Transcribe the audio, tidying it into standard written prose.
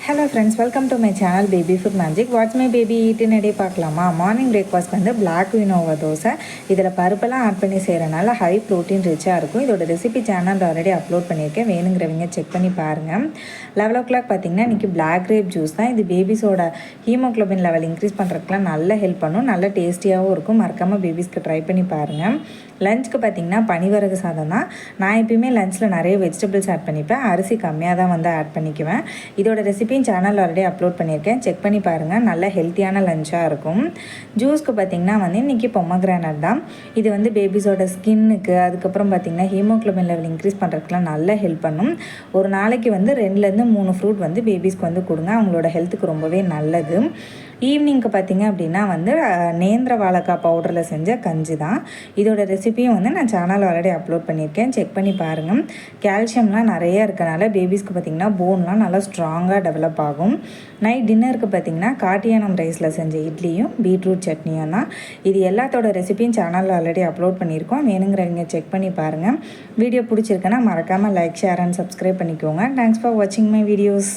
Hello friends, welcome to my channel baby food magic. What's my baby ஈட்டுன்னு டே பார்க்கலாமா? Morning breakfast வந்து black quinoa dosa. இதில் பருப்பெல்லாம் ஆட் பண்ணி செய்கிறனால ஹை ப்ரோட்டீன் ரிச்சாக இருக்கும். இதோட ரெசிபி சேனல் ஆல்ரெடி அப்லோட் பண்ணியிருக்கேன், வேணுங்கிறவங்க செக் பண்ணி பாருங்கள். 11 o'clock பார்த்திங்கன்னா இன்றைக்கி பிளாக் கிரேப் ஜூஸ் தான். இது பேபிஸோட ஹீமோக்ளோபின் லெவல் இன்க்ரீஸ் பண்ணுறதுக்குலாம் நல்ல ஹெல்ப் பண்ணும், நல்ல டேஸ்டியாகவும் இருக்கும். மறக்காமல் பேபிஸ்க்கு ட்ரை பண்ணி பாருங்கள். லஞ்சுக்கு பார்த்திங்கன்னா பனிவரகு சாதம் தான். நான் எப்பயுமே லஞ்சில் நிறைய வெஜிடபிள்ஸ் ஆட் பண்ணிப்பேன், அரிசி கம்மியாக தான் வந்து ஆட் பண்ணிக்குவேன். இதோட ரெசிபியும் சேனல் ஆல்ரெடி அப்லோட் பண்ணியிருக்கேன், செக் பண்ணி பாருங்கள். நல்ல ஹெல்த்தியான லஞ்சாக இருக்கும். ஜூஸ்க்கு பார்த்திங்கன்னா வந்து இன்றைக்கி பொமக்ரானட் தான். இது வந்து பேபிஸோட ஸ்கின்னுக்கு, அதுக்கப்புறம் பார்த்திங்கன்னா ஹீமோக்ளோபின் லெவல் இன்க்ரீஸ் பண்ணுறதுக்குலாம் நல்ல ஹெல்ப் பண்ணும். ஒரு நாளைக்கு வந்து 2லேருந்து 3 ஃப்ரூட் வந்து பேபிஸ்க்கு வந்து கொடுங்க, அவங்களோட ஹெல்த்துக்கு ரொம்பவே நல்லது. ஈவினிங்க்கு பார்த்திங்க அப்படின்னா வந்து நேந்திர வாழைக்காய் பவுடரில் செஞ்ச கஞ்சி தான். இதோட ரெசிபியும் வந்து நான் சேனல் ஆல்ரெடி அப்லோட் பண்ணியிருக்கேன், செக் பண்ணி பாருங்கள். கால்சியம்லாம் நிறைய இருக்கனால பேபிஸ்க்கு பார்த்திங்கன்னா போன்லாம் நல்லா ஸ்ட்ராங்காக டெவலப் ஆகும். நைட் டின்னருக்கு பார்த்திங்கன்னா காட்டியானம் ரைஸில் செஞ்ச இட்லியும் பீட்ரூட் சட்னியும் தான். இது எல்லாத்தோட ரெசிபியும் சேனலில் ஆல்ரெடி அப்லோட் பண்ணியிருக்கோம், வேணுங்கிறவங்க செக் பண்ணி பாருங்கள். வீடியோ பிடிச்சிருக்குன்னா மறக்காமல் லைக், ஷேர் அண்ட் சப்ஸ்கிரைப் பண்ணிக்கோங்க. தேங்க்ஸ் ஃபார் வாட்சிங் மை வீடியோஸ்.